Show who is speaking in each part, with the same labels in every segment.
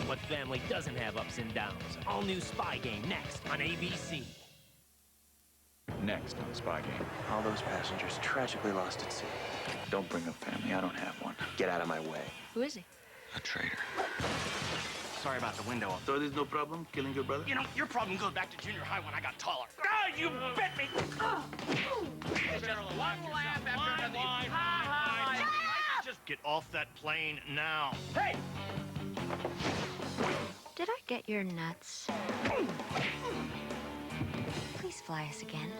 Speaker 1: What family doesn't have ups and downs? All new Spy Game next on ABC.
Speaker 2: Next on Spy Game.
Speaker 3: All those passengers tragically lost at sea.
Speaker 2: Don't bring up family. I don't have one.
Speaker 3: Get out of my way.
Speaker 4: Who is he?
Speaker 2: A traitor.
Speaker 3: Sorry about the window.
Speaker 5: So there's no problem killing your brother?
Speaker 6: You know, your problem goes back to junior high when I got taller. Ah, you bit me!
Speaker 7: One laugh after another.
Speaker 6: Just get off that plane now.
Speaker 7: Hey!
Speaker 4: Did I get your nuts? Please fly us again.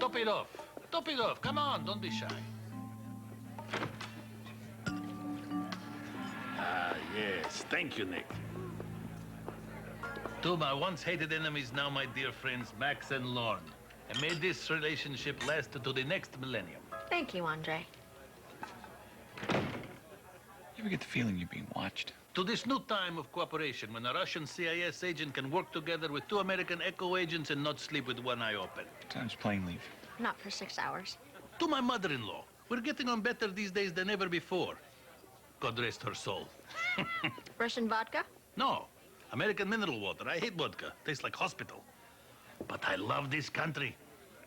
Speaker 8: Top it off. Top it off. Come on, don't be shy.
Speaker 5: Ah, yes. Thank you, Nick.
Speaker 8: To my once hated enemies, now my dear friends, Max and Lorne. And may this relationship last to the next millennium.
Speaker 4: Thank you, Andre.
Speaker 2: You ever get the feeling you're being watched?
Speaker 8: To this new time of cooperation, when a Russian CIS agent can work together with two American Echo agents and not sleep with one eye open.
Speaker 2: Time's plane leave.
Speaker 4: Not for 6 hours.
Speaker 8: To my mother-in-law, we're getting on better these days than ever before. God rest her soul.
Speaker 4: Russian vodka?
Speaker 8: No, American mineral water. I hate vodka. Tastes like hospital. But I love this country.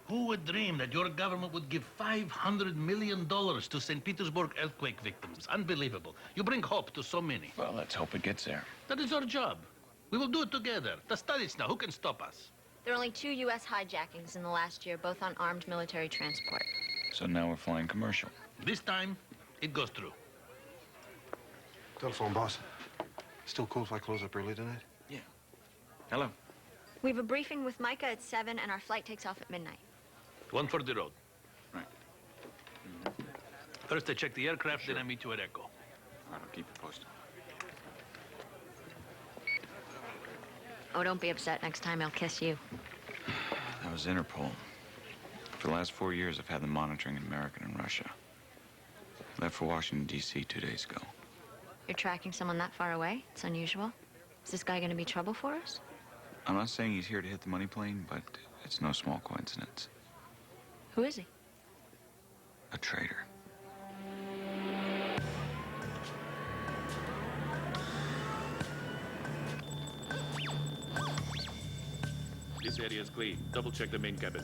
Speaker 8: Who would dream that your government would give $500 million to St. Petersburg earthquake victims? Unbelievable. You bring hope to so many.
Speaker 2: Well, let's hope it gets there.
Speaker 8: That is our job. We will do it together. The studies now. Who can stop us?
Speaker 4: There are only 2 U.S. hijackings in the last year, both on armed military transport.
Speaker 2: So now we're flying commercial.
Speaker 8: This time, it goes through.
Speaker 9: Telephone, boss. Still cool if I close up early tonight?
Speaker 2: Yeah. Hello.
Speaker 4: We have a briefing with Micah at 7, and our flight takes off at midnight.
Speaker 8: One for the road.
Speaker 2: Right.
Speaker 8: First, I check the aircraft,
Speaker 2: Sure.
Speaker 8: then I meet you at Echo.
Speaker 2: All right, I'll keep you posted.
Speaker 4: Oh, don't be upset. Next time I'll kiss you.
Speaker 2: That was Interpol. For the last 4 years, I've had them monitoring America and Russia. Left for Washington, D.C. 2 days ago.
Speaker 4: You're tracking someone that far away? It's unusual. Is this guy going to be trouble for us?
Speaker 2: I'm not saying he's here to hit the money plane, but it's no small coincidence.
Speaker 4: Who is he?
Speaker 2: A traitor.
Speaker 5: This area is clean. Double check the main cabin.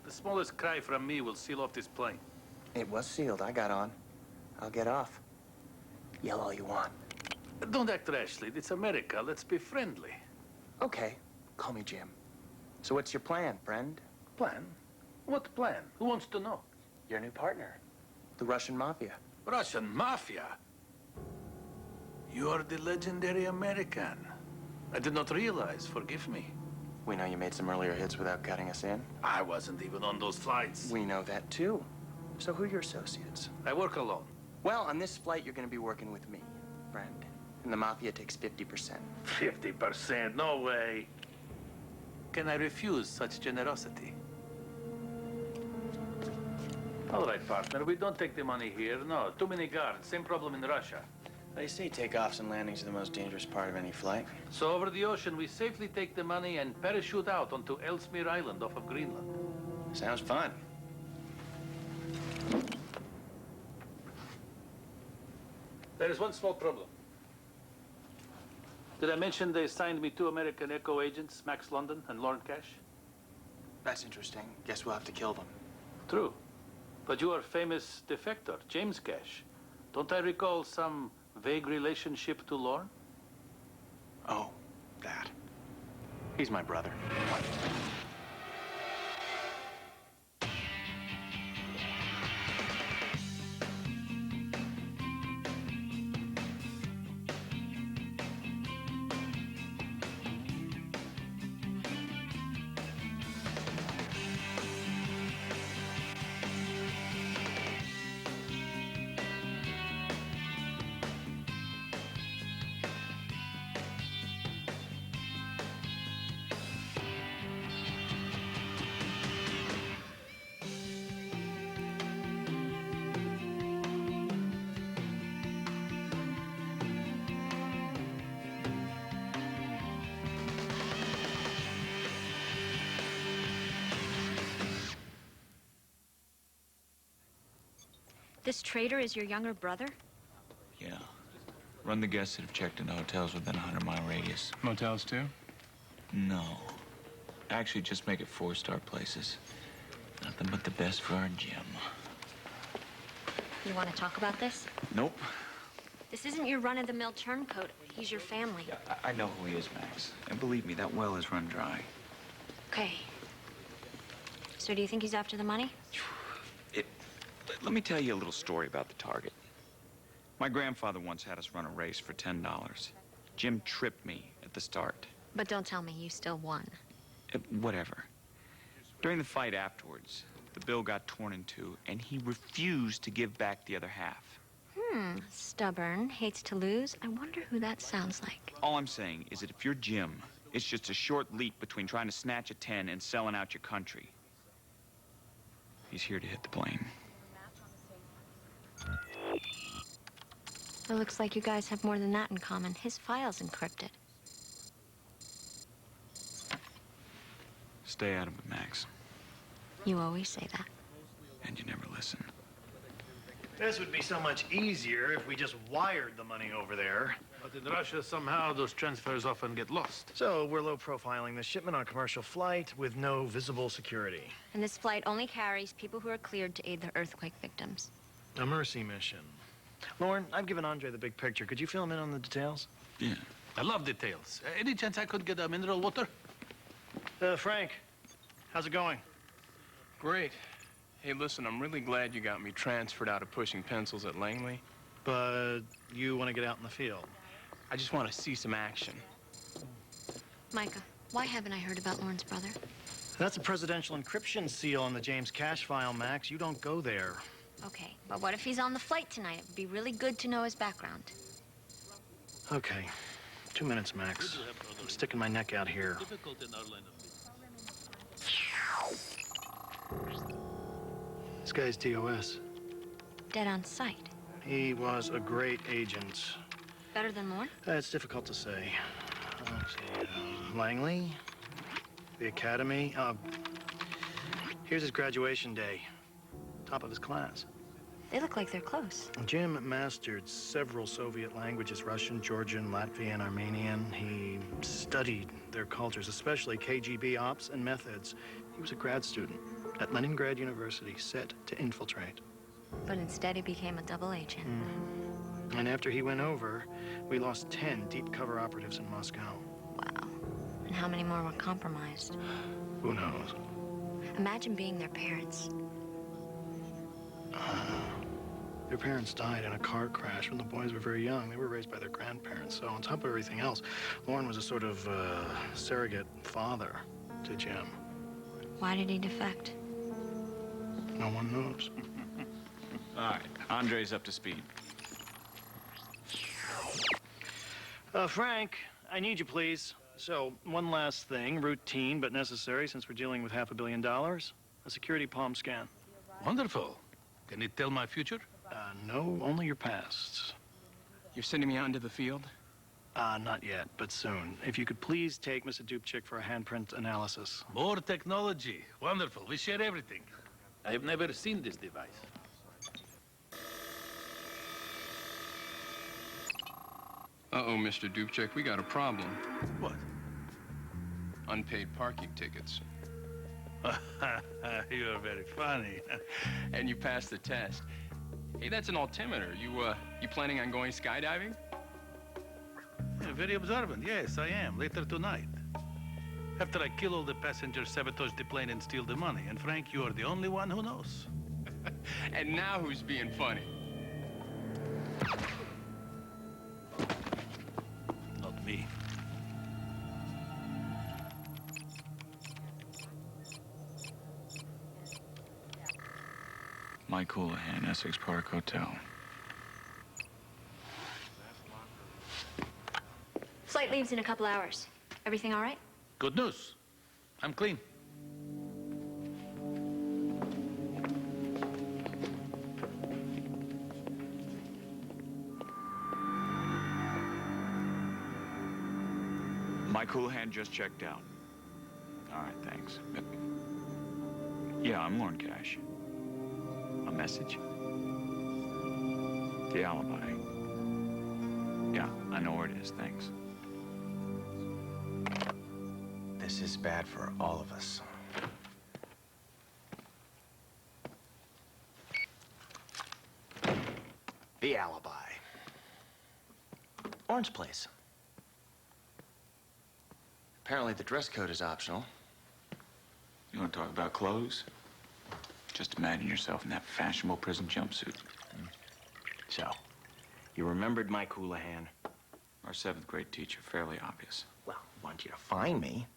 Speaker 8: The smallest cry from me will seal off this plane.
Speaker 3: It was sealed. I got on. I'll get off. Yell all you want.
Speaker 8: Don't act rashly. It's America. Let's be friendly.
Speaker 3: Okay. Call me Jim. So what's your plan, friend?
Speaker 8: Plan? What plan? Who wants to know?
Speaker 3: Your new partner. The Russian Mafia.
Speaker 8: Russian Mafia? You are the legendary American. I did not realize. Forgive me.
Speaker 3: We know you made some earlier hits without cutting us in.
Speaker 8: I wasn't even on those flights.
Speaker 3: We know that, too. So who are your associates?
Speaker 8: I work alone.
Speaker 3: Well, on this flight, you're going to be working with me, friend. And the Mafia takes 50%.
Speaker 8: 50%? No way. Can I refuse such generosity? All right, partner. We don't take the money here. No, too many guards. Same problem in Russia.
Speaker 3: They say takeoffs and landings are the most dangerous part of any flight.
Speaker 8: So over the ocean, we safely take the money and parachute out onto Ellesmere Island off of Greenland.
Speaker 3: Sounds fun.
Speaker 8: There is one small problem. Did I mention they assigned me 2 American Echo agents, Max London and Lorne Cash?
Speaker 3: That's interesting. Guess we'll have to kill them.
Speaker 8: True. But you are famous defector, James Cash. Don't I recall some vague relationship to Lorne?
Speaker 3: Oh, that. He's my brother.
Speaker 4: This traitor is your younger brother?
Speaker 2: Yeah. Run the guests that have checked into hotels within a 100-mile radius.
Speaker 7: Motels, too?
Speaker 2: No. Actually, just make it 4-star places. Nothing but the best for our Jim.
Speaker 4: You want to talk about this?
Speaker 2: Nope.
Speaker 4: This isn't your run-of-the-mill turncoat. He's your family.
Speaker 2: Yeah, I know who he is, Max. And believe me, that well is run dry.
Speaker 4: Okay. So do you think he's after the money?
Speaker 2: Let me tell you a little story about the target. My grandfather once had us run a race for $10. Jim tripped me at the start.
Speaker 4: But don't tell me you still won.
Speaker 2: Whatever. During the fight afterwards, the bill got torn in two, and he refused to give back the other half.
Speaker 4: Stubborn, hates to lose. I wonder who that sounds like.
Speaker 2: All I'm saying is that if you're Jim, it's just a short leap between trying to snatch a 10 and selling out your country. He's here to hit the plane.
Speaker 4: It looks like you guys have more than that in common. His file's encrypted.
Speaker 2: Stay out of it, Max.
Speaker 4: You always say that.
Speaker 2: And you never listen.
Speaker 6: This would be so much easier if we just wired the money over there.
Speaker 8: But in Russia, somehow those transfers often get lost.
Speaker 6: So we're low profiling the shipment on a commercial flight with no visible security.
Speaker 4: And this flight only carries people who are cleared to aid the earthquake victims.
Speaker 6: A mercy mission. Lauren, I've given Andre the big picture. Could you fill him in on the details?
Speaker 2: Yeah.
Speaker 8: I love details. Any chance I could get a mineral water?
Speaker 6: Frank, how's it going?
Speaker 7: Great. Hey, listen, I'm really glad you got me transferred out of pushing pencils at Langley.
Speaker 6: But you want to get out in the field.
Speaker 7: I just want to see some action.
Speaker 4: Micah, why haven't I heard about Lauren's brother?
Speaker 6: That's a presidential encryption seal on the James Cash file, Max. You don't go there.
Speaker 4: Okay, but what if he's on the flight tonight? It would be really good to know his background.
Speaker 6: Okay. 2 minutes, Max. I'm sticking my neck out here. This guy's DOS.
Speaker 4: Dead on sight.
Speaker 6: He was a great agent.
Speaker 4: Better than Lauren?
Speaker 6: It's difficult to say. Let's see. Langley, the academy. Here's his graduation day. Top of his class.
Speaker 4: They look like they're close.
Speaker 6: Jim mastered several Soviet languages, Russian, Georgian, Latvian, Armenian. He studied their cultures, especially KGB ops and methods. He was a grad student at Leningrad University, set to infiltrate.
Speaker 4: But instead he became a double agent.
Speaker 6: And after he went over, we lost 10 deep cover operatives in Moscow.
Speaker 4: Wow. And how many more were compromised?
Speaker 6: Who knows?
Speaker 4: Imagine being their parents.
Speaker 6: Their parents died in a car crash when the boys were very young. They were raised by their grandparents. So on top of everything else, Lauren was a sort of surrogate father to Jim.
Speaker 4: Why did he defect?
Speaker 6: No one knows.
Speaker 2: All right, Andre's up to speed.
Speaker 6: Frank, I need you, please. So, one last thing, routine but necessary since we're dealing with $500 million. A security palm scan.
Speaker 8: Wonderful. Can it tell my future?
Speaker 6: No, only your past.
Speaker 7: You're sending me out into the field?
Speaker 6: Not yet, but soon. If you could please take Mr. Dubchik for a handprint analysis.
Speaker 8: More technology. Wonderful. We share everything. I have never seen this device.
Speaker 7: Uh-oh, Mr. Dubchik, we got a problem.
Speaker 8: What?
Speaker 7: Unpaid parking tickets.
Speaker 8: You are very funny.
Speaker 7: And you passed the test. Hey, that's an altimeter. You planning on going skydiving?
Speaker 8: Yeah, very observant. Yes, I am. Later tonight. After I kill all the passengers, sabotage the plane, and steal the money. And Frank, you are the only one who knows.
Speaker 7: And now who's being funny?
Speaker 8: Not me.
Speaker 2: Mike Houlihan, Essex Park Hotel.
Speaker 4: Flight leaves in a couple hours. Everything all right?
Speaker 8: Good news. I'm clean.
Speaker 2: Mike Houlihan just checked out. All right, thanks. Yeah, I'm Lauren Cash. A message? The alibi. Yeah, I know where it is, thanks.
Speaker 3: This is bad for all of us. The alibi. Orange Place. Apparently the dress code is optional.
Speaker 2: You want to talk about clothes? Just imagine yourself in that fashionable prison jumpsuit.
Speaker 3: So, you remembered Mike Houlihan.
Speaker 2: Our 7th grade teacher, fairly obvious.
Speaker 3: Well, I want you to find me.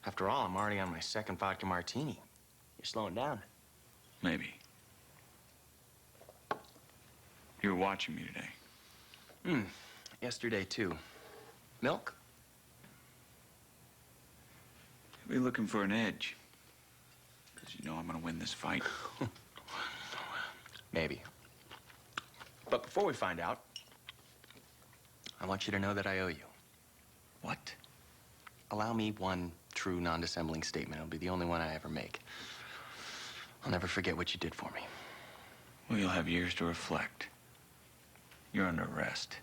Speaker 3: After all, I'm already on my 2nd vodka martini. You're slowing down.
Speaker 2: Maybe. You were watching me today.
Speaker 3: Yesterday, too. Milk?
Speaker 2: You'll be looking for an edge. Because you know I'm gonna win this fight.
Speaker 3: Maybe. But before we find out, I want you to know that I owe you.
Speaker 2: What?
Speaker 3: Allow me one true non-dissembling statement. It'll be the only one I ever make. I'll never forget what you did for me.
Speaker 2: Well, you'll have years to reflect. You're under arrest.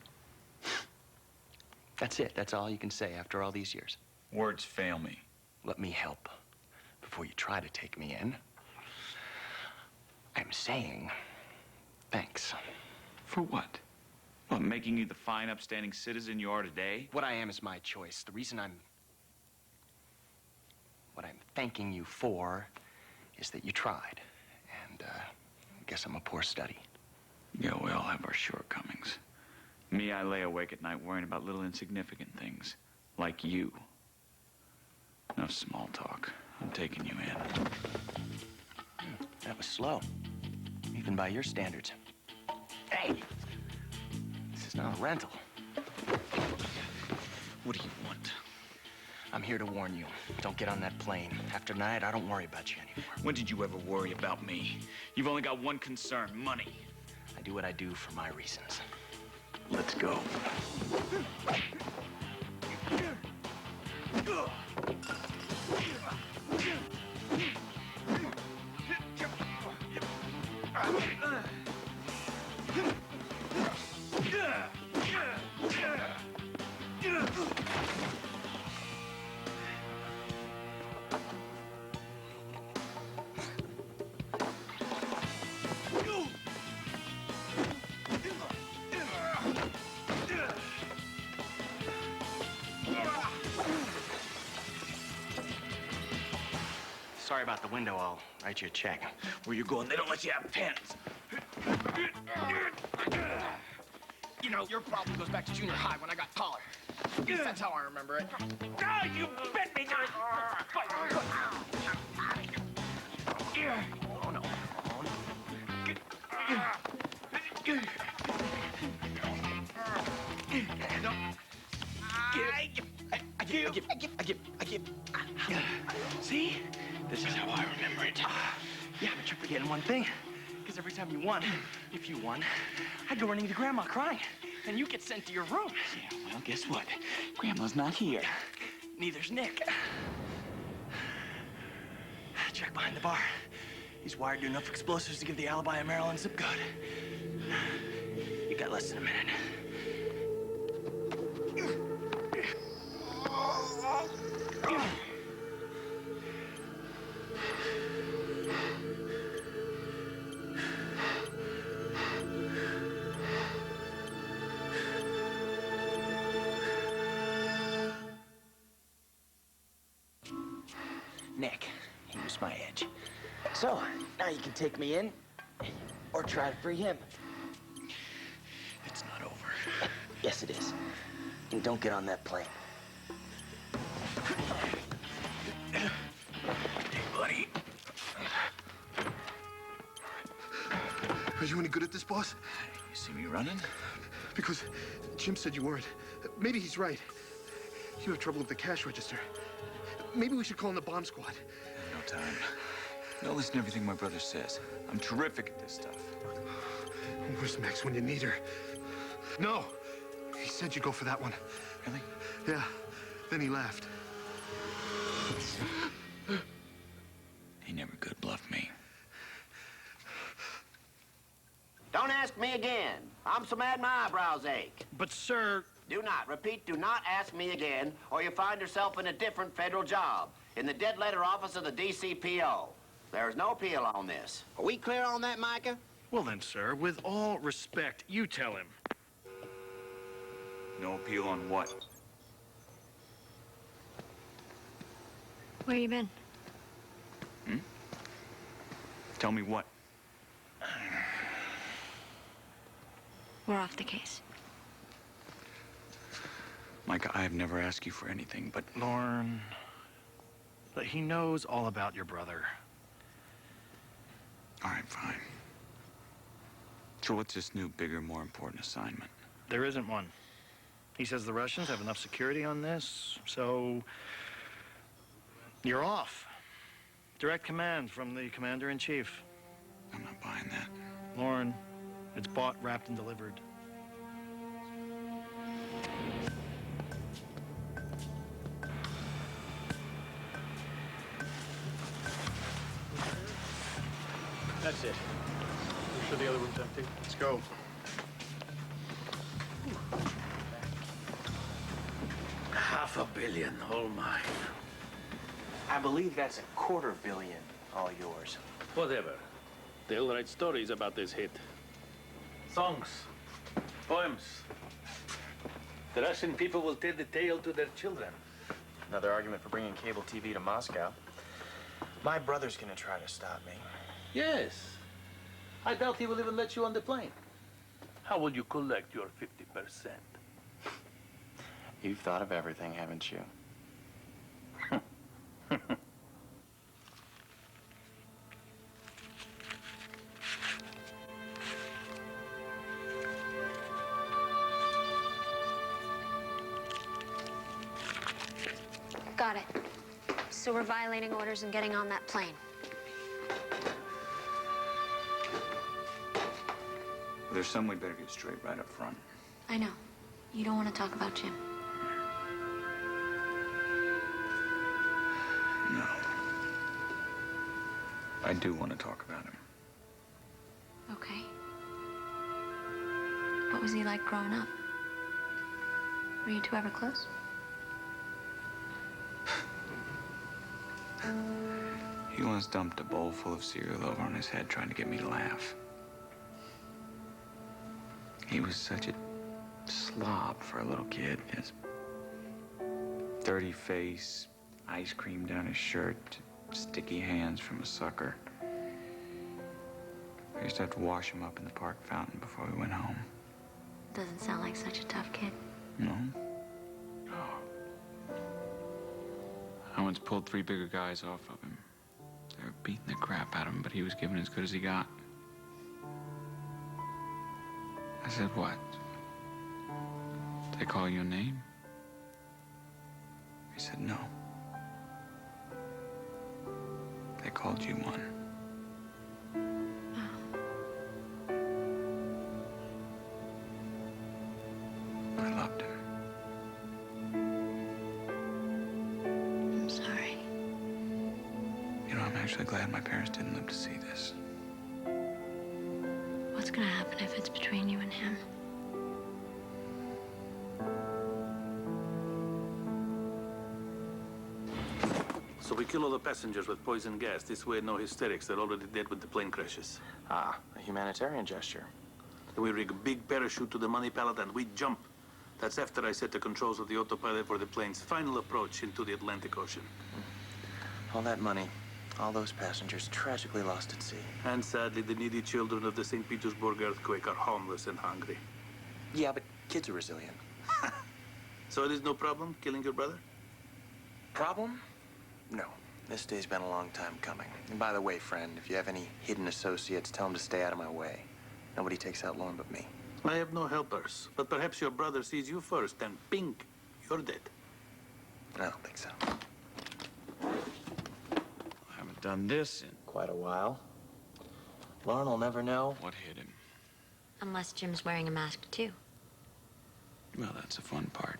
Speaker 3: That's it. That's all you can say after all these years.
Speaker 2: Words fail me.
Speaker 3: Let me help before you try to take me in. I'm saying thanks.
Speaker 2: For what? What, making you the fine, upstanding citizen you are today?
Speaker 3: What I am is my choice. The reason what I'm thanking you for is that you tried. And, I guess I'm a poor study.
Speaker 2: Yeah, we all have our shortcomings. Me, I lay awake at night worrying about little insignificant things. Like you. Enough small talk. I'm taking you in.
Speaker 3: That was slow. Even by your standards. Hey! This is not a rental.
Speaker 2: What do you want?
Speaker 3: I'm here to warn you. Don't get on that plane. After tonight, I don't worry about you anymore.
Speaker 2: When did you ever worry about me? You've only got one concern, money.
Speaker 3: I do what I do for my reasons.
Speaker 2: Let's go.
Speaker 3: Sorry about the window. I'll write you a check.
Speaker 2: Where you going? They don't let you have pens.
Speaker 3: You know, your problem goes back to junior high when I got taller. At least that's how I remember it.
Speaker 1: Ah, you bit me!
Speaker 3: Oh, no. Oh, no. I give. See? This is how I remember it. Yeah, but you're forgetting one thing. Because every time you won, if you won, I'd go running to Grandma crying. And you get sent to your room.
Speaker 2: Yeah, well, guess what? Grandma's not here.
Speaker 3: Neither's Nick. Check behind the bar. He's wired to enough explosives to give the alibi of Maryland zip code. You got less than a minute. Nick, he was my edge. So, now you can take me in, or try to free him.
Speaker 2: It's not over.
Speaker 3: Yes, it is. And don't get on that plane.
Speaker 2: Hey, buddy.
Speaker 9: Are you any good at this, boss?
Speaker 2: You see me running?
Speaker 9: Because Jim said you weren't. Maybe he's right. You have trouble with the cash register. Maybe we should call in the bomb squad.
Speaker 2: No time. Don't listen to everything my brother says. I'm terrific at this stuff.
Speaker 9: Where's Max when you need her? No! He said you'd go for that one.
Speaker 2: Really?
Speaker 9: Yeah. Then he laughed.
Speaker 2: He never could bluff me.
Speaker 3: Don't
Speaker 10: ask me again. I'm so mad my eyebrows ache.
Speaker 6: But, sir...
Speaker 10: Do not, repeat, do not ask me again, or you'll find yourself in a different federal job, in the dead letter office of the DCPO. There is no appeal on this. Are we clear on that, Micah?
Speaker 6: Well then, sir, with all respect, you tell him.
Speaker 2: No appeal on what?
Speaker 4: Where you been?
Speaker 2: Tell me what?
Speaker 4: We're off the case.
Speaker 2: Micah, I have never asked you for anything, but...
Speaker 6: Lorne... But he knows all about your brother.
Speaker 2: All right, fine. So what's this new, bigger, more important assignment?
Speaker 6: There isn't one. He says the Russians have enough security on this, so... You're off. Direct command from the commander-in-chief.
Speaker 2: I'm not buying that.
Speaker 6: Lorne, it's bought, wrapped, and delivered.
Speaker 3: That's it.
Speaker 6: You sure the other room's empty? Let's go.
Speaker 8: $500 million, all mine.
Speaker 3: I believe that's $250 million, all yours.
Speaker 5: Whatever. They'll write stories about this hit.
Speaker 8: Songs, poems. The Russian people will tell the tale to their children.
Speaker 3: Another argument for bringing cable TV to Moscow. My brother's gonna try to stop me.
Speaker 8: Yes. I doubt he will even let you on the plane. How will you collect your 50%?
Speaker 3: You've thought of everything, haven't you?
Speaker 4: Got it. So we're violating orders and getting on that plane.
Speaker 2: There's some we better get straight right up front.
Speaker 4: I know. You don't want to talk about Jim.
Speaker 2: No. I do want to talk about him.
Speaker 4: Okay. What was he like growing up? Were you two ever close?
Speaker 2: He once dumped a bowl full of cereal over on his head trying to get me to laugh. He was such a slob for a little kid. His dirty face, ice cream down his shirt, sticky hands from a sucker. I used to have to wash him up in the park fountain before we went home.
Speaker 4: Doesn't sound like such a tough kid.
Speaker 2: No? I once pulled 3 bigger guys off of him. They were beating the crap out of him, but he was giving as good as he got. I said, what? Did they call you a name? He said, no. They called you one. I loved him.
Speaker 4: I'm sorry.
Speaker 2: You know, I'm actually glad my parents didn't live to see this.
Speaker 4: What's gonna happen if it's between you and him?
Speaker 8: So we kill all the passengers with poison gas. This way, no hysterics. They're already dead with the plane crashes.
Speaker 3: Ah, a humanitarian gesture.
Speaker 8: We rig a big parachute to the money pallet and we jump. That's after I set the controls of the autopilot for the plane's final approach into the Atlantic Ocean.
Speaker 3: All that money, all those passengers tragically lost at sea.
Speaker 8: And sadly, the needy children of the St. Petersburg earthquake are homeless and hungry.
Speaker 3: Yeah, but kids are resilient.
Speaker 8: So it is no problem killing your brother?
Speaker 3: Problem? No. This day's been a long time coming. And by the way, friend, if you have any hidden associates, tell them to stay out of my way. Nobody takes out Lorne but me.
Speaker 8: I have no helpers, but perhaps your brother sees you first, and ping, you're dead.
Speaker 3: I don't think so.
Speaker 2: I haven't done this in
Speaker 3: Quite a while. Lorne will never know.
Speaker 2: what hit him.
Speaker 4: Unless Jim's wearing a mask too.
Speaker 2: Well, that's the fun part.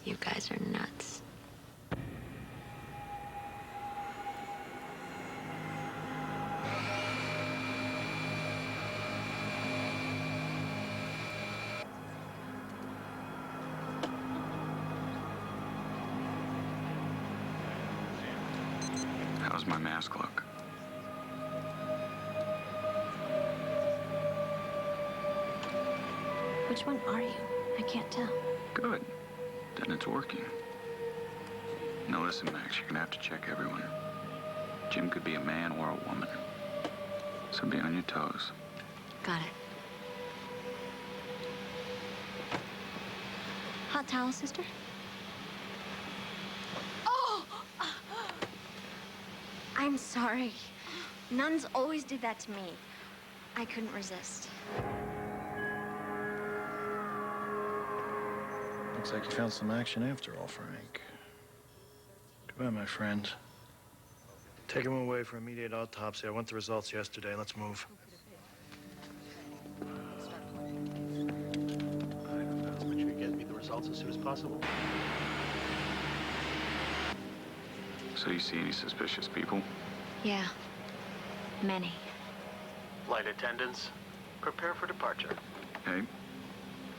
Speaker 4: You guys are nuts.
Speaker 2: How's my mask look?
Speaker 4: Which one are you? I can't tell.
Speaker 2: Good. Then it's working. Now listen, Max, you're gonna have to check everyone. Jim could be a man or a woman. So be on your toes.
Speaker 4: Got it. Hot towel, sister? Oh! I'm sorry. Nuns always did that to me. I couldn't resist.
Speaker 6: Looks like you found some action after all, Frank. Goodbye, my friend. Take him away for immediate autopsy. I want the results yesterday. Let's move. Make sure you get me the results as soon as possible.
Speaker 2: So you see any suspicious people?
Speaker 4: Yeah. Many.
Speaker 6: Flight attendants, prepare for departure.
Speaker 2: Hey,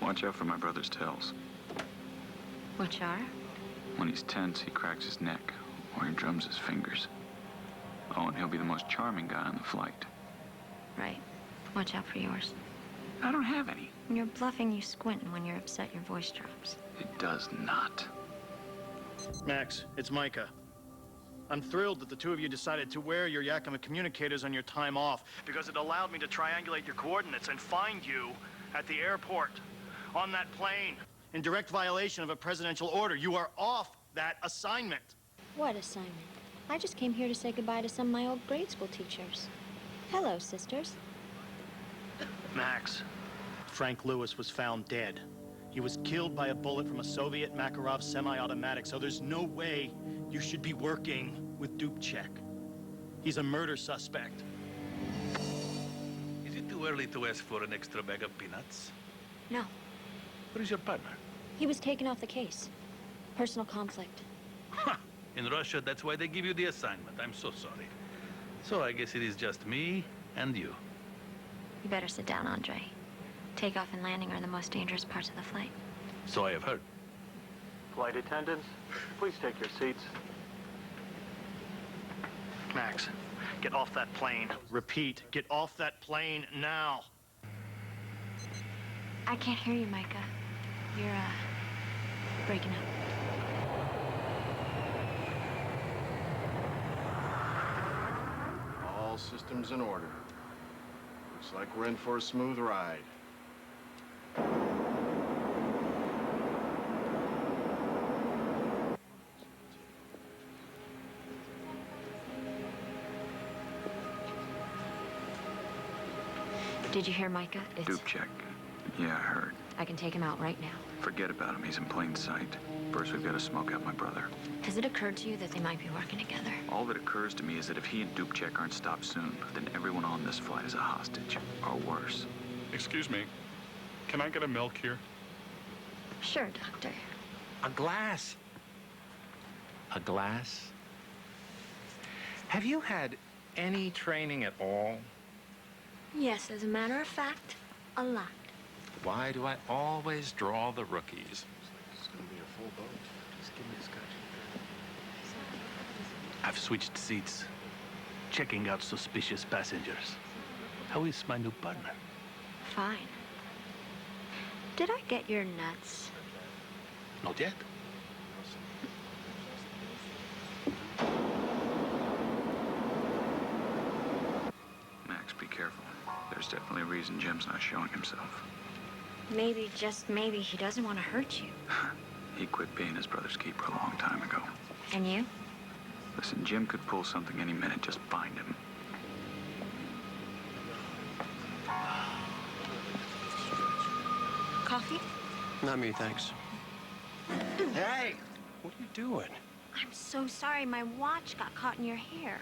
Speaker 2: watch out for my brother's tails.
Speaker 4: Which are?
Speaker 2: When he's tense, he cracks his neck, or he drums his fingers. Oh, and he'll be the most charming guy on the flight.
Speaker 4: Right. Watch out for yours.
Speaker 2: I don't have any.
Speaker 4: When you're bluffing, you squint, and when you're upset, your voice drops.
Speaker 2: It does not.
Speaker 6: Max, it's Micah. I'm thrilled that the two of you decided to wear your Yakima communicators on your time off, because it allowed me to triangulate your coordinates and find you at the airport, on that plane, in direct violation of a presidential order. You are off that assignment.
Speaker 4: What assignment? I just came here to say goodbye to some of my old grade school teachers. Hello, sisters.
Speaker 6: Max, Frank Lewis was found dead. He was killed by a bullet from a Soviet Makarov semi-automatic, so there's no way you should be working with Dubček. He's a murder suspect.
Speaker 8: Is it too early to ask for an extra bag of peanuts?
Speaker 4: No.
Speaker 8: Where is your partner?
Speaker 4: He was taken off the case. Personal conflict.
Speaker 8: Ha! In Russia, that's why they give you the assignment. I'm so sorry. So I guess it is just me and you.
Speaker 4: You better sit down, Andre. Takeoff and landing are the most dangerous parts of the flight.
Speaker 8: So I have heard.
Speaker 6: Flight attendants, please take your seats. Max, get off that plane. Repeat, get off that plane now.
Speaker 4: I can't hear you, Micah. You're, breaking up.
Speaker 11: All systems in order. Looks like we're in for a smooth ride.
Speaker 4: Did you hear, Micah? It's...
Speaker 2: Dubček. Yeah, I heard.
Speaker 4: I can take him out right now.
Speaker 2: Forget about him. He's in plain sight. First, we've got to smoke out my brother.
Speaker 4: Has it occurred to you that they might be working together?
Speaker 2: All that occurs to me is that if he and Dubček aren't stopped soon, then everyone on this flight is a hostage, or worse.
Speaker 12: Excuse me. Can I get a milk here?
Speaker 4: Sure, Doctor.
Speaker 13: A glass. A glass? Have you had any training at all?
Speaker 4: Yes, as a matter of fact, a lot.
Speaker 13: Why do I always draw the rookies?
Speaker 11: It's gonna be a full boat. Just give me a scotch.
Speaker 8: I've switched seats, checking out suspicious passengers. How is my new partner?
Speaker 4: Fine. Did I get your nuts?
Speaker 8: Not yet.
Speaker 2: Max, be careful. There's definitely a reason Jim's not showing himself.
Speaker 4: Maybe, just maybe, he doesn't want to hurt you.
Speaker 2: He quit being his brother's keeper a long time ago.
Speaker 4: And you?
Speaker 2: Listen, Jim could pull something any minute. Just find him.
Speaker 4: Coffee?
Speaker 3: Not me, thanks. Hey! What are you doing?
Speaker 4: I'm so sorry. My watch got caught in your hair.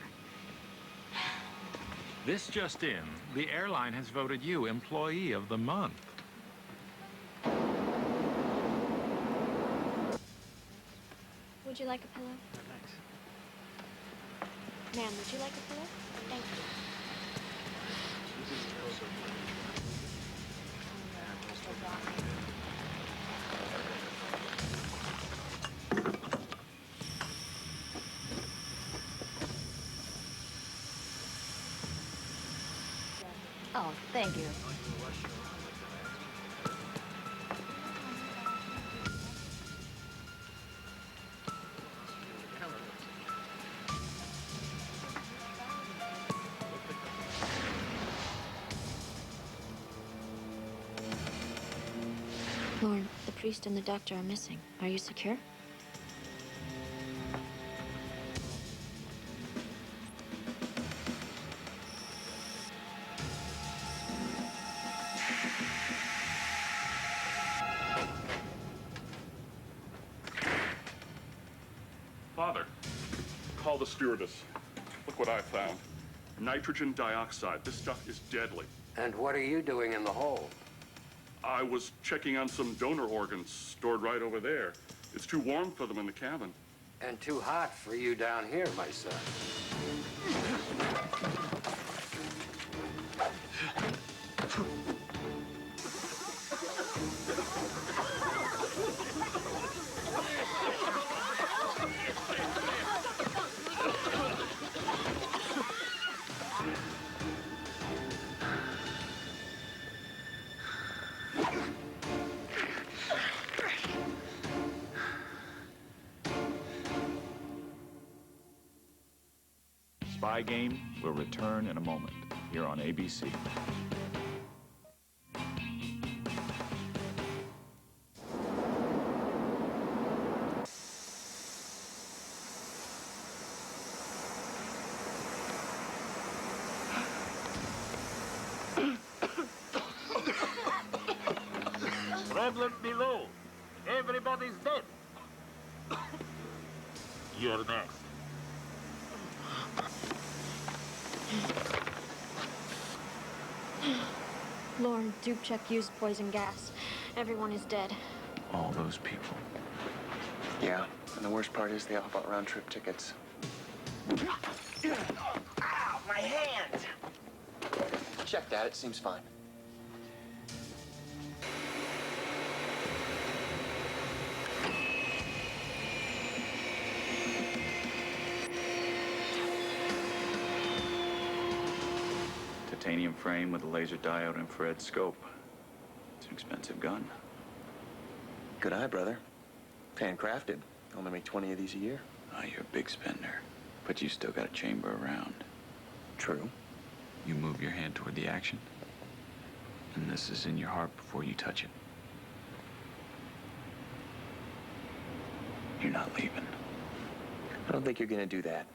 Speaker 13: This just in, the airline has voted you Employee of the Month.
Speaker 4: Would you like a pillow?
Speaker 6: Thanks.
Speaker 4: Ma'am, would you like a pillow? Thank you.
Speaker 14: Oh, thank you.
Speaker 4: Lauren, the priest and the doctor are missing. Are you secure?
Speaker 12: Father, call the stewardess. Look what I found. Nitrogen dioxide. This stuff is deadly.
Speaker 15: And what are you doing in the hold?
Speaker 12: I was checking on some donor organs stored right over there. It's too warm for them in the cabin.
Speaker 15: And too hot for you down here, my son.
Speaker 2: Spy Game will return in a moment here on ABC.
Speaker 16: Problem below. Everybody's dead. You're next.
Speaker 4: Lauren, Dubček used poison gas. Everyone is dead.
Speaker 2: All those people.
Speaker 3: Yeah, and the worst part is they all bought round-trip tickets.
Speaker 10: Ow, my hand!
Speaker 3: Check that, it seems fine.
Speaker 2: Titanium frame with a laser diode infrared scope. It's an expensive gun.
Speaker 3: Good eye, brother. Handcrafted. Only make 20 of these a year.
Speaker 2: Oh, you're a big spender. But you still got a chamber around.
Speaker 3: True.
Speaker 2: You move your hand toward the action, and this is in your heart before you touch it. You're not leaving.
Speaker 3: I don't think you're gonna do that.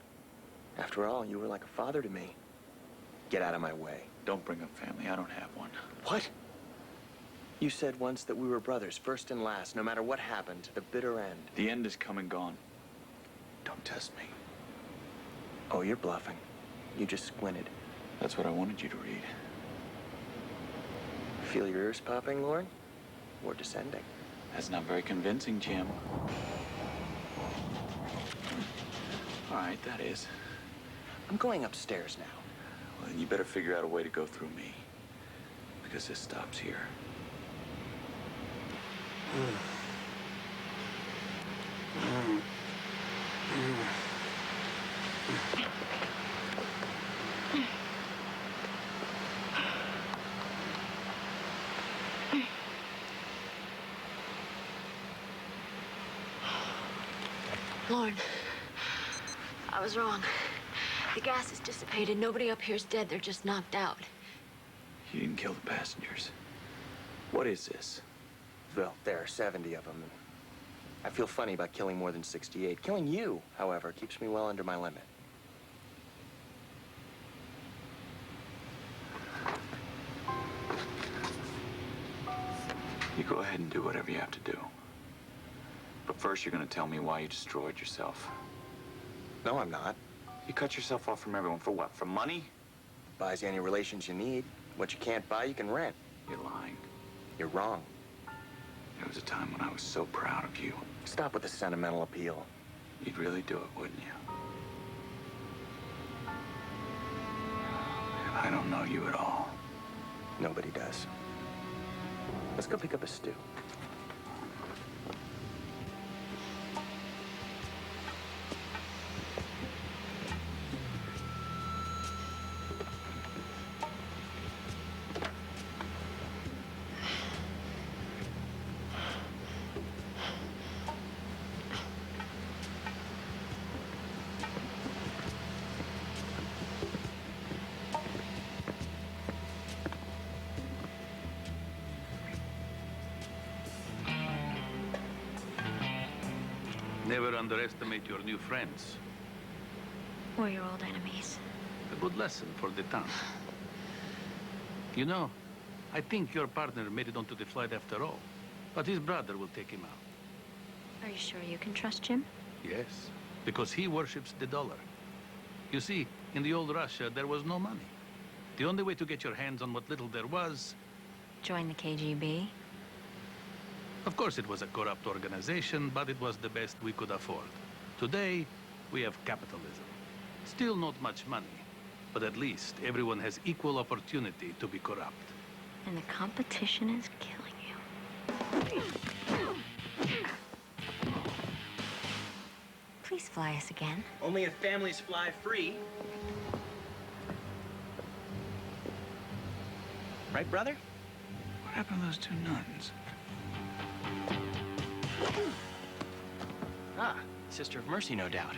Speaker 3: After all, you were like a father to me. Get out of my way.
Speaker 2: Don't bring up family. I don't have one.
Speaker 3: What? You said once that we were brothers, first and last, no matter what happened, to the bitter end.
Speaker 2: The end is come and gone. Don't test me.
Speaker 3: Oh, you're bluffing. You just squinted.
Speaker 2: That's what I wanted you to read.
Speaker 3: Feel your ears popping, Lauren? Or descending?
Speaker 2: That's not very convincing, Jim. All right, that is.
Speaker 3: I'm going upstairs now.
Speaker 2: Well, then you better figure out a way to go through me. Because this stops here.
Speaker 4: Lauren, I was wrong. The gas is dissipated. Nobody up here's dead. They're just knocked out.
Speaker 2: You didn't kill the passengers. What is this?
Speaker 3: Well, there are 70 of them. I feel funny about killing more than 68. Killing you, however, keeps me well under my limit.
Speaker 2: You go ahead and do whatever you have to do. But first, you're going to tell me why you destroyed yourself.
Speaker 3: No, I'm not.
Speaker 2: You cut yourself off from everyone for what? For money?
Speaker 3: Buys you any relations you need. What you can't buy, you can rent.
Speaker 2: You're lying.
Speaker 3: You're wrong.
Speaker 2: There was a time when I was so proud of you.
Speaker 3: Stop with the sentimental appeal.
Speaker 2: You'd really do it, wouldn't you? I don't know you at all.
Speaker 3: Nobody does. Let's go pick up a stew.
Speaker 8: Never underestimate your new friends.
Speaker 4: We're your old enemies.
Speaker 8: A good lesson for detente. You know, I think your partner made it onto the flight after all. But his brother will take him out.
Speaker 4: Are you sure you can trust Jim?
Speaker 8: Yes, because he worships the dollar. You see, in the old Russia, there was no money. The only way to get your hands on what little there was...
Speaker 4: Join the KGB?
Speaker 8: Of course, it was a corrupt organization, but it was the best we could afford. Today, we have capitalism. Still not much money, but at least everyone has equal opportunity to be corrupt.
Speaker 4: And the competition is killing you. Please fly us again.
Speaker 3: Only if families fly free. Right, brother?
Speaker 2: What happened to those two nuns?
Speaker 3: Ah, Sister of Mercy, no doubt.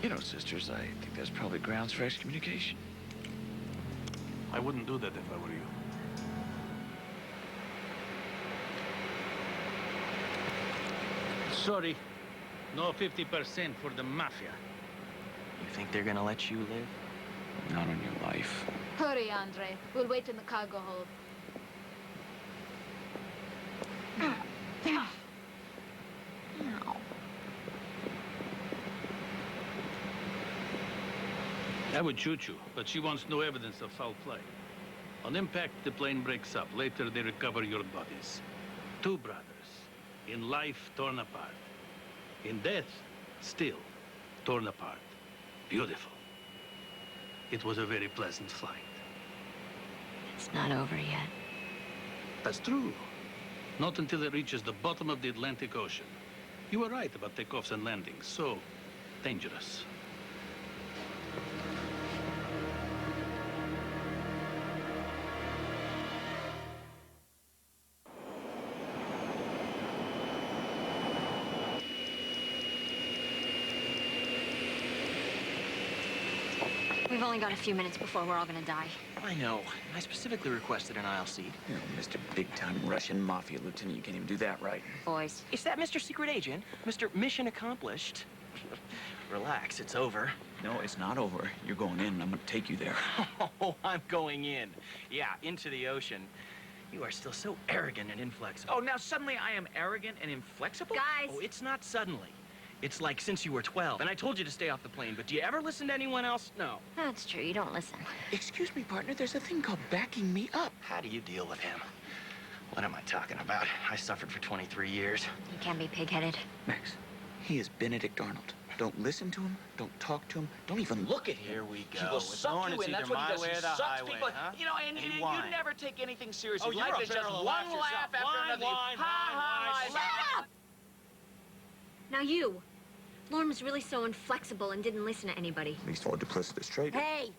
Speaker 2: You know, sisters, I think there's probably grounds for excommunication.
Speaker 8: I wouldn't do that if I were you. Sorry, no 50% for the mafia.
Speaker 3: You think they're gonna let you live?
Speaker 2: Not on your life.
Speaker 14: Hurry, Andre. We'll wait in the cargo hold.
Speaker 8: I would shoot you, but she wants no evidence of foul play. On impact, the plane breaks up. Later, they recover your bodies. Two brothers. In life, torn apart. In death, still torn apart. Beautiful. It was a very pleasant flight.
Speaker 4: It's not over yet.
Speaker 8: That's true. Not until it reaches the bottom of the Atlantic Ocean. You were right about takeoffs and landings. So dangerous.
Speaker 4: We've only got a few minutes before we're all gonna die.
Speaker 3: I know. I specifically requested an aisle seat.
Speaker 2: You know, Mr. Big-time Russian Mafia Lieutenant, you can't even do that right.
Speaker 4: Boys.
Speaker 3: Is that Mr. Secret Agent? Mr. Mission Accomplished? Relax, it's over.
Speaker 2: No, it's not over. You're going in, and I'm gonna take you there.
Speaker 3: Oh, I'm going in. Yeah, into the ocean. You are still so arrogant and inflexible.
Speaker 2: Oh, now suddenly I am arrogant and inflexible?
Speaker 14: Guys!
Speaker 3: Oh, it's not suddenly. It's like since you were 12. And I told you to stay off the plane, but do you ever listen to anyone else? No.
Speaker 4: That's true, you don't listen.
Speaker 2: Excuse me, partner, there's a thing called backing me up.
Speaker 3: How do you deal with him? What am I talking about? I suffered for 23 years.
Speaker 4: You can't be pig-headed.
Speaker 2: Max, he is Benedict Arnold. Don't listen to him, don't talk to him, don't even look at him.
Speaker 3: Here we go.
Speaker 2: He will suck you in, that's what he does. He sucks
Speaker 3: highway,
Speaker 2: people.
Speaker 3: huh?
Speaker 2: You know, and you never take anything seriously.
Speaker 3: Oh,
Speaker 2: Life
Speaker 3: you're a
Speaker 2: is just
Speaker 3: barrel
Speaker 2: one
Speaker 3: of
Speaker 2: laugh
Speaker 3: laughs
Speaker 2: after
Speaker 3: yourself.
Speaker 2: another.
Speaker 3: Line,
Speaker 2: Shut up!
Speaker 4: Now you. Lorne was really so inflexible and didn't listen to anybody.
Speaker 2: At least for a duplicitous traitor.
Speaker 4: Hey!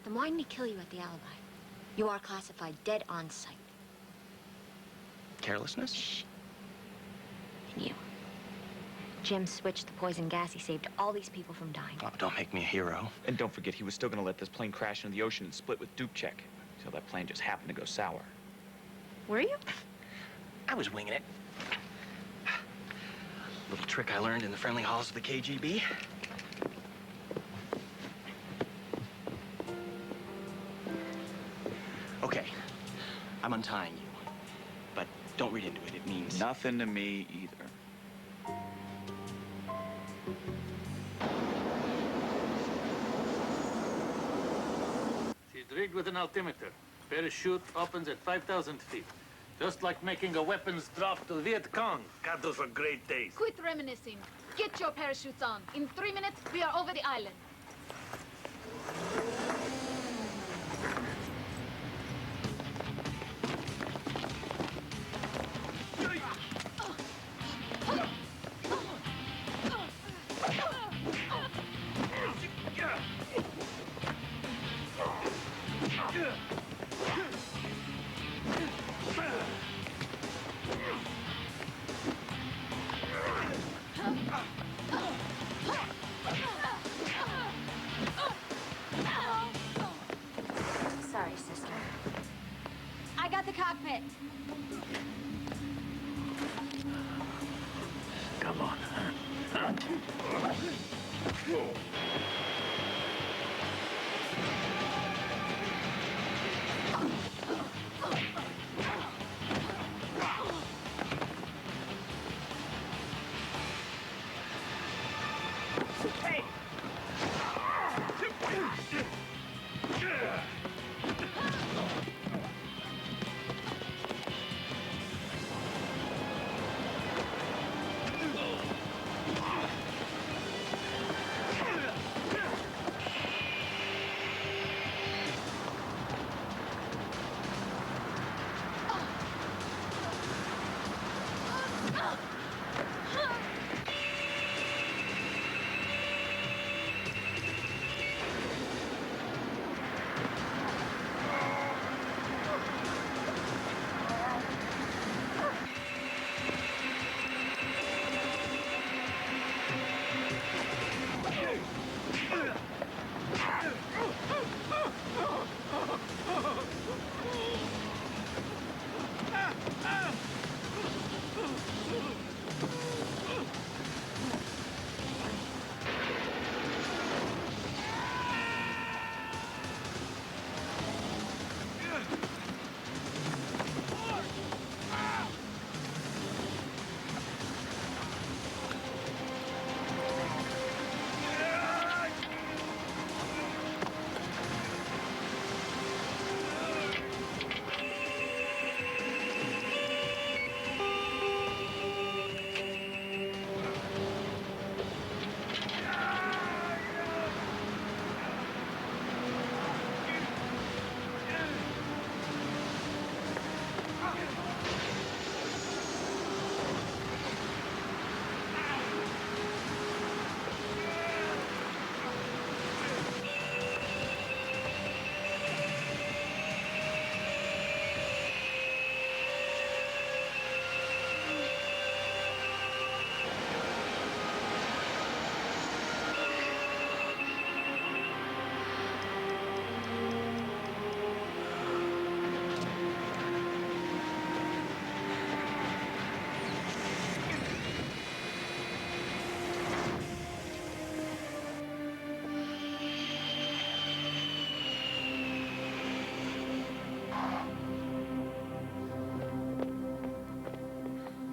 Speaker 4: Then why didn't he kill you at the alibi? You are classified dead on sight.
Speaker 3: Carelessness?
Speaker 4: Shh. And you. Jim switched the poison gas. He saved all these people from dying.
Speaker 3: Oh, don't make me a hero.
Speaker 2: And don't forget, he was still gonna let this plane crash into the ocean and split with Dubček. So that plane just happened to go sour.
Speaker 4: Were you?
Speaker 3: I was winging it. Little trick I learned in the friendly halls of the KGB. Okay, I'm untying you. But don't read into it. It means...
Speaker 2: Nothing to me either.
Speaker 8: She's rigged with an altimeter. Parachute opens at 5,000 feet. Just like making a weapons drop to the Viet Cong. God, those were great days.
Speaker 14: Quit reminiscing. Get your parachutes on. In 3 minutes, we are over the island. get.
Speaker 3: Come on. Hey!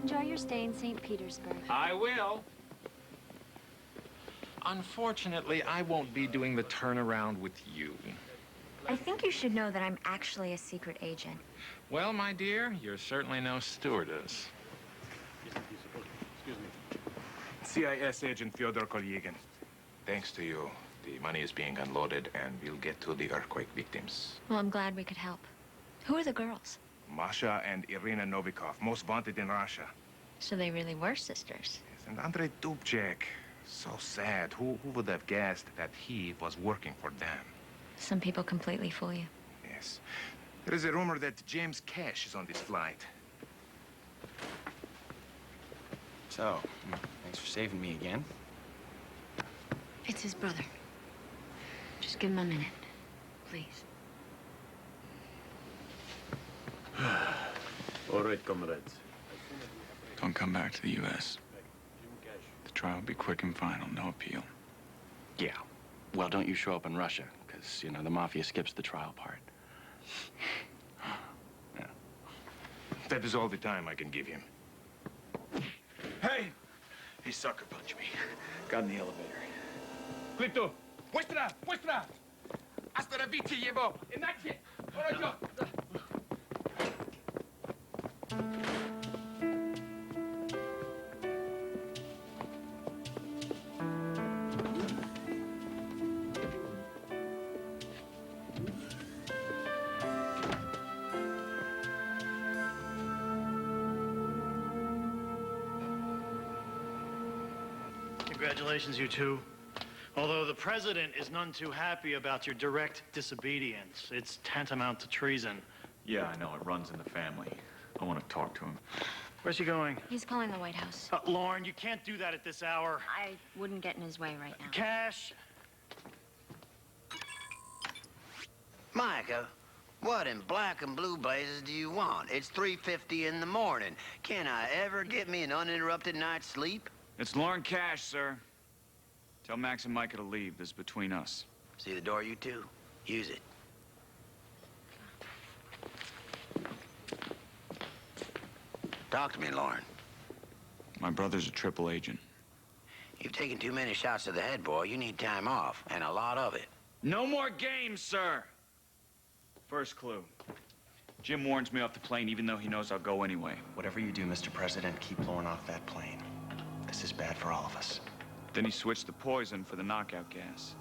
Speaker 4: Enjoy your stay in St. Petersburg.
Speaker 13: I will. Unfortunately, I won't be doing the turnaround with you.
Speaker 17: I think you should know that I'm actually a secret agent.
Speaker 13: Well, my dear, you're certainly no stewardess.
Speaker 18: CIS agent Fyodor Kolyagin. Thanks to you, the money is being unloaded and we'll get to the earthquake victims.
Speaker 4: Well, I'm glad we could help. Who are the girls?
Speaker 18: Masha and Irina Novikov, most wanted in Russia.
Speaker 4: So they really were sisters.
Speaker 18: Yes, and Andrei Dubček. So sad. Who would have guessed that he was working for them?
Speaker 4: Some people completely fool you.
Speaker 18: Yes. There is a rumor that James Cash is on this flight.
Speaker 3: So, thanks for saving me again.
Speaker 4: It's his brother. Just give him a minute, please.
Speaker 11: All right, comrades.
Speaker 2: Don't come back to the U.S. The trial will be quick and final, no appeal.
Speaker 3: Yeah. Well, don't you show up in Russia, because, you know, the mafia skips the trial part.
Speaker 18: Yeah. That is all the time I can give him.
Speaker 2: Hey! He sucker punched me. Got in the elevator.
Speaker 7: Clipto! Vuestra! Vuestra! Hasta la vita, llevo! Inácio! Ahora yo!
Speaker 6: Congratulations, you two. Although the president is none too happy about your direct disobedience. It's tantamount to treason.
Speaker 2: Yeah, I know. It runs in the family. I want to talk to him.
Speaker 6: Where's he going?
Speaker 4: He's calling the White House.
Speaker 6: Lauren, you can't do that at this hour.
Speaker 4: I wouldn't get in his way right now.
Speaker 6: Cash.
Speaker 10: Micah, What in black and blue blazes do you want? It's 3:50 in the morning. Can I ever get me an uninterrupted night's sleep?
Speaker 2: It's Lauren Cash, sir. Tell Max and Micah to leave. This is between us.
Speaker 10: See the door, you two? Use it. Talk to me, Lauren.
Speaker 2: My brother's a triple agent.
Speaker 10: You've taken too many shots to the head, boy. You need time off, and a lot of it.
Speaker 2: No more games, sir. First clue. Jim warns me off the plane even though he knows I'll go anyway.
Speaker 3: Whatever you do, Mr. President, keep Lauren off that plane. This is bad for all of us.
Speaker 2: Then he switched the poison for the knockout gas,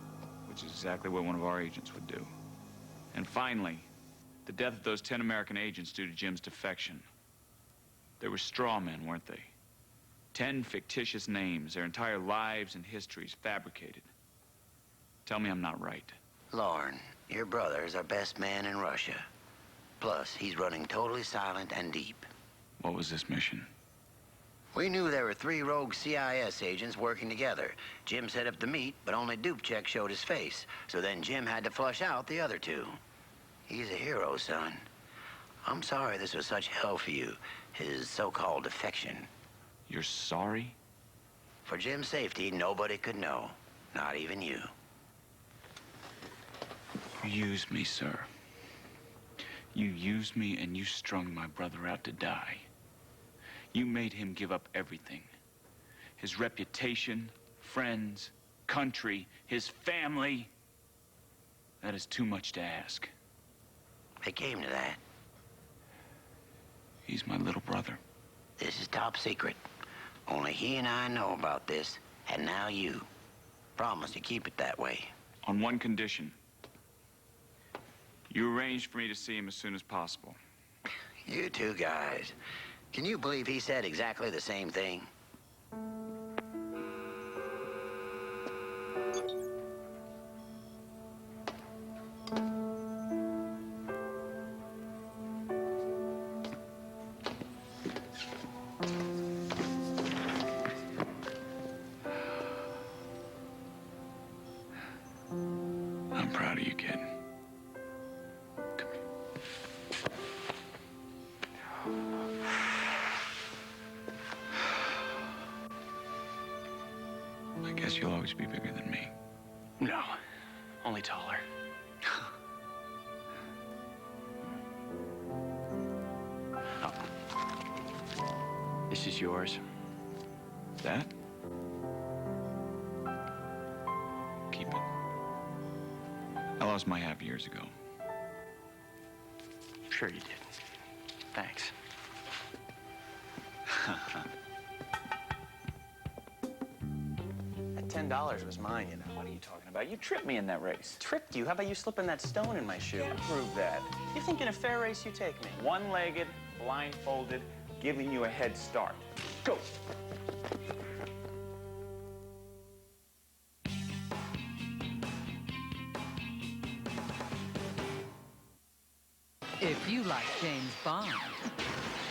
Speaker 2: which is exactly what one of our agents would do. And finally, the death of those 10 American agents due to Jim's defection. They were straw men, weren't they? 10 fictitious names, their entire lives and histories fabricated. Tell me I'm not right.
Speaker 10: Lauren, your brother is our best man in Russia. Plus, he's running totally silent and deep.
Speaker 2: What was this mission?
Speaker 10: We knew there were 3 rogue CIS agents working together. Jim set up the meet, but only Dubček showed his face. So then Jim had to flush out the other 2. He's a hero, son. I'm sorry this was such hell for you, his so-called defection.
Speaker 2: You're sorry?
Speaker 10: For Jim's safety, nobody could know. Not even you.
Speaker 2: You used me, sir. You used me and you strung my brother out to die. You made him give up everything. His reputation, friends, country, his family. That is too much to ask.
Speaker 10: It came to that.
Speaker 2: He's my little brother.
Speaker 10: This is top secret. Only he and I know about this, and now you. Promise to keep it that way.
Speaker 2: On one condition. You arranged for me to see him as soon as possible.
Speaker 10: You two guys. Can you believe he said exactly the same thing?
Speaker 2: I'm proud of you, kid. I guess you'll always be bigger than me.
Speaker 3: No, only taller. Oh. This is yours.
Speaker 2: That? Keep it. I lost my half years ago.
Speaker 3: Sure you did. Thanks. That $10 was mine, you know.
Speaker 2: What are you talking about? You tripped me in that race.
Speaker 3: Tripped you? How about you slipping that stone in my shoe?
Speaker 2: Can't prove that.
Speaker 3: You think in a fair race you take me?
Speaker 2: One-legged, blindfolded, giving you a head start. Go.
Speaker 19: If you like James Bond,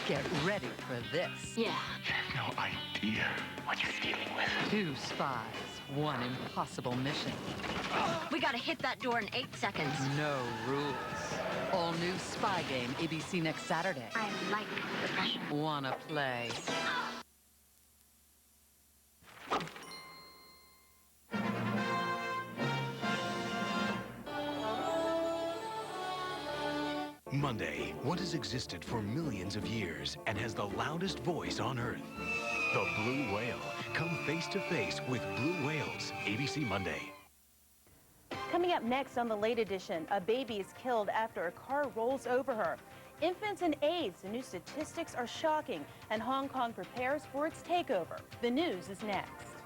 Speaker 19: get ready for this.
Speaker 4: Yeah.
Speaker 2: You have no idea what you're dealing with.
Speaker 19: 2 spies, 1 impossible mission.
Speaker 4: We gotta hit that door in 8 seconds.
Speaker 19: No rules. All new Spy Game, ABC next Saturday.
Speaker 4: I like the pressure.
Speaker 19: Wanna play?
Speaker 20: Monday, what has existed for millions of years and has the loudest voice on Earth? The Blue Whale. Come face to face with blue whales. ABC Monday.
Speaker 21: Coming up next on the late edition, a baby is killed after a car rolls over her. Infants and AIDS, the new statistics are shocking, and Hong Kong prepares for its takeover. The news is next.